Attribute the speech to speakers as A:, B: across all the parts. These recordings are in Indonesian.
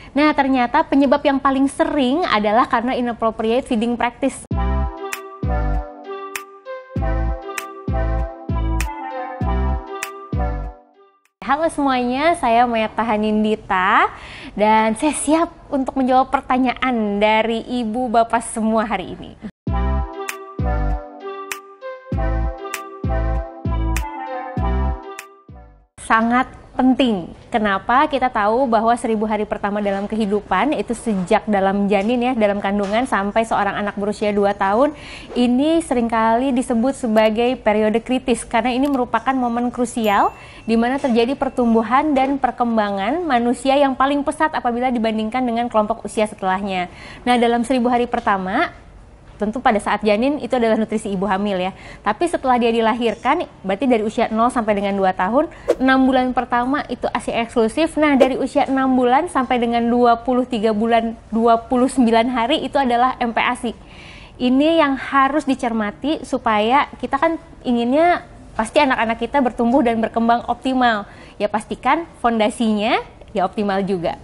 A: Nah, ternyata penyebab yang paling sering adalah karena inappropriate feeding practice. Halo semuanya, saya Mayata Hanindita dan saya siap untuk menjawab pertanyaan dari ibu bapak semua hari ini. Sangat penting. Kenapa? Kita tahu bahwa 1000 hari pertama dalam kehidupan itu sejak dalam janin ya, dalam kandungan sampai seorang anak berusia 2 tahun ini seringkali disebut sebagai periode kritis karena ini merupakan momen krusial di mana terjadi pertumbuhan dan perkembangan manusia yang paling pesat apabila dibandingkan dengan kelompok usia setelahnya. Nah, dalam 1000 hari pertama tentu pada saat janin itu adalah nutrisi ibu hamil ya. Tapi setelah dia dilahirkan, berarti dari usia 0 sampai dengan 2 tahun, 6 bulan pertama itu ASI eksklusif. Nah, dari usia 6 bulan sampai dengan 23 bulan 29 hari itu adalah MPASI. Ini yang harus dicermati supaya kita kan inginnya pasti anak-anak kita bertumbuh dan berkembang optimal. Ya pastikan fondasinya ya optimal juga.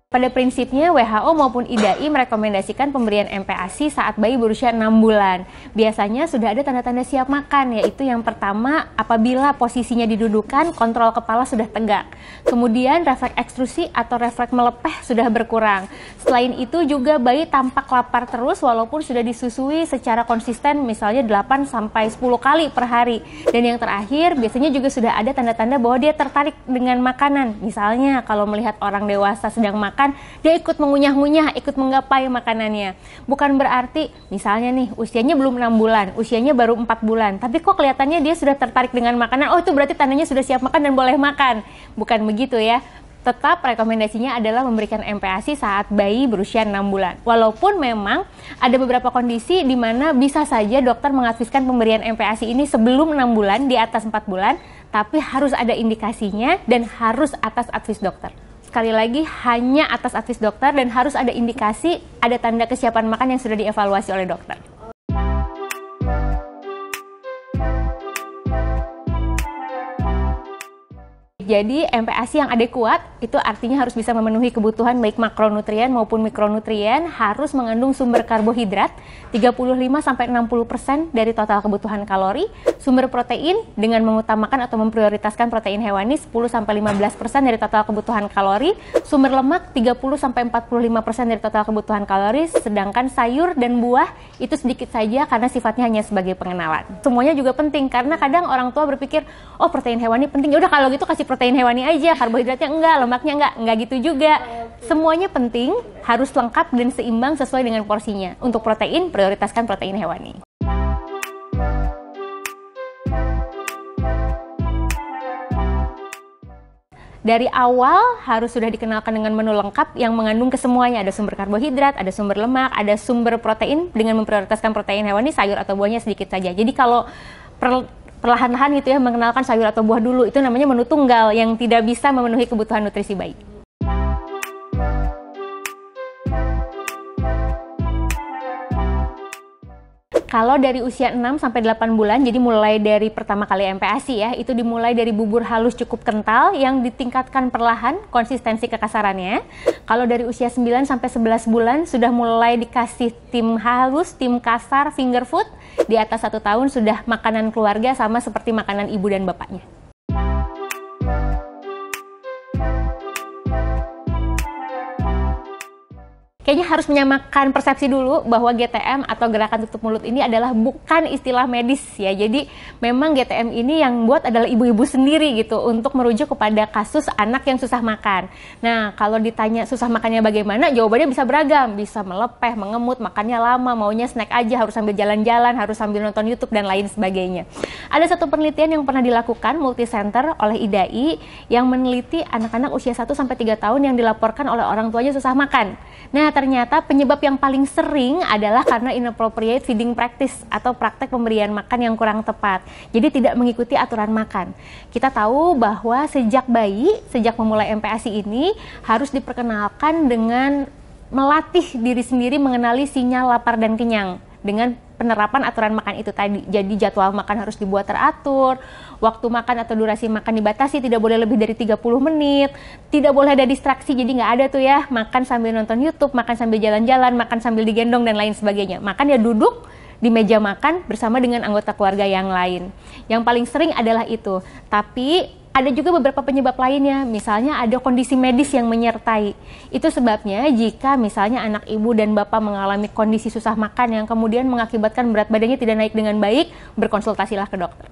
A: Pada prinsipnya WHO maupun IDAI merekomendasikan pemberian MPASI saat bayi berusia 6 bulan. Biasanya sudah ada tanda-tanda siap makan, yaitu yang pertama apabila posisinya didudukan, kontrol kepala sudah tegak. Kemudian refleks ekstrusi atau refleks melepeh sudah berkurang. Selain itu juga bayi tampak lapar terus walaupun sudah disusui secara konsisten misalnya 8-10 kali per hari. Dan yang terakhir biasanya juga sudah ada tanda-tanda bahwa dia tertarik dengan makanan. Misalnya kalau melihat orang dewasa sedang makan, dia ikut mengunyah-ngunyah, ikut menggapai makanannya. Bukan berarti, misalnya nih, usianya belum 6 bulan, usianya baru 4 bulan, tapi kok kelihatannya dia sudah tertarik dengan makanan, oh itu berarti tandanya sudah siap makan dan boleh makan. Bukan begitu ya. Tetap rekomendasinya adalah memberikan MPASI saat bayi berusia 6 bulan. Walaupun memang ada beberapa kondisi di mana bisa saja dokter mengadviskan pemberian MPASI ini sebelum 6 bulan, di atas 4 bulan, tapi harus ada indikasinya dan harus atas advis dokter. Sekali lagi, hanya atas advis dokter dan harus ada indikasi, ada tanda kesiapan makan yang sudah dievaluasi oleh dokter. Jadi MPASI yang adekuat itu artinya harus bisa memenuhi kebutuhan baik makronutrien maupun mikronutrien, harus mengandung sumber karbohidrat 35-60% dari total kebutuhan kalori, sumber protein dengan mengutamakan atau memprioritaskan protein hewani 10-15% dari total kebutuhan kalori, sumber lemak 30-45% dari total kebutuhan kalori, sedangkan sayur dan buah itu sedikit saja karena sifatnya hanya sebagai pengenalan. Semuanya juga penting karena kadang orang tua berpikir, oh protein hewani penting, ya udah kalau gitu kasih protein hewani aja, karbohidratnya enggak, lemaknya enggak gitu juga. Semuanya penting, harus lengkap dan seimbang sesuai dengan porsinya. Untuk protein, prioritaskan protein hewani. Dari awal harus sudah dikenalkan dengan menu lengkap yang mengandung kesemuanya. Ada sumber karbohidrat, ada sumber lemak, ada sumber protein dengan memprioritaskan protein hewani, sayur atau buahnya sedikit saja. Jadi kalau perlahan-lahan gitu ya mengenalkan sayur atau buah dulu, itu namanya menu tunggal yang tidak bisa memenuhi kebutuhan nutrisi bayi. Kalau dari usia 6 sampai 8 bulan, jadi mulai dari pertama kali MPASI ya, itu dimulai dari bubur halus cukup kental yang ditingkatkan perlahan konsistensi kekasarannya. Kalau dari usia 9 sampai 11 bulan sudah mulai dikasih tim halus, tim kasar, finger food. Di atas 1 tahun sudah makanan keluarga sama seperti makanan ibu dan bapaknya. Kayaknya harus menyamakan persepsi dulu bahwa GTM atau gerakan tutup mulut ini adalah bukan istilah medis ya. Jadi memang GTM ini yang buat adalah ibu-ibu sendiri gitu untuk merujuk kepada kasus anak yang susah makan. Nah, kalau ditanya susah makannya bagaimana, jawabannya bisa beragam. Bisa melepeh, mengemut, makannya lama, maunya snack aja, harus sambil jalan-jalan, harus sambil nonton YouTube dan lain sebagainya. Ada satu penelitian yang pernah dilakukan multicenter oleh IDAI yang meneliti anak-anak usia 1-3 tahun yang dilaporkan oleh orang tuanya susah makan. Nah, ternyata penyebab yang paling sering adalah karena inappropriate feeding practice atau praktek pemberian makan yang kurang tepat. Jadi tidak mengikuti aturan makan. Kita tahu bahwa sejak bayi, sejak memulai MPASI ini harus diperkenalkan dengan melatih diri sendiri mengenali sinyal lapar dan kenyang dengan penerapan aturan makan itu tadi. Jadi jadwal makan harus dibuat teratur, waktu makan atau durasi makan dibatasi, tidak boleh lebih dari 30 menit, tidak boleh ada distraksi, jadi nggak ada tuh ya makan sambil nonton YouTube, makan sambil jalan-jalan, makan sambil digendong dan lain sebagainya. Makan ya duduk di meja makan bersama dengan anggota keluarga yang lain. Yang paling sering adalah itu. Tapi ada juga beberapa penyebab lainnya, misalnya ada kondisi medis yang menyertai. Itu sebabnya jika misalnya anak ibu dan bapak mengalami kondisi susah makan yang kemudian mengakibatkan berat badannya tidak naik dengan baik, berkonsultasilah ke dokter.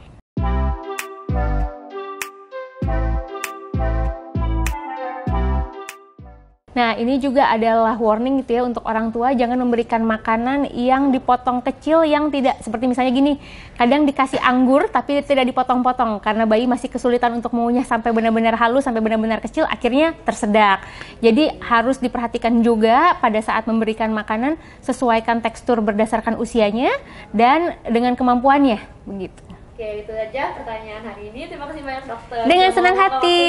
A: Nah, ini juga adalah warning gitu ya untuk orang tua, jangan memberikan makanan yang dipotong kecil yang tidak, seperti misalnya gini, kadang dikasih anggur tapi tidak dipotong-potong karena bayi masih kesulitan untuk mengunyah sampai benar-benar halus, sampai benar-benar kecil, akhirnya tersedak. Jadi harus diperhatikan juga pada saat memberikan makanan, sesuaikan tekstur berdasarkan usianya dan dengan kemampuannya, begitu.
B: Oke, itu aja pertanyaan hari ini. Terima kasih banyak dokter.
A: Dengan senang hati.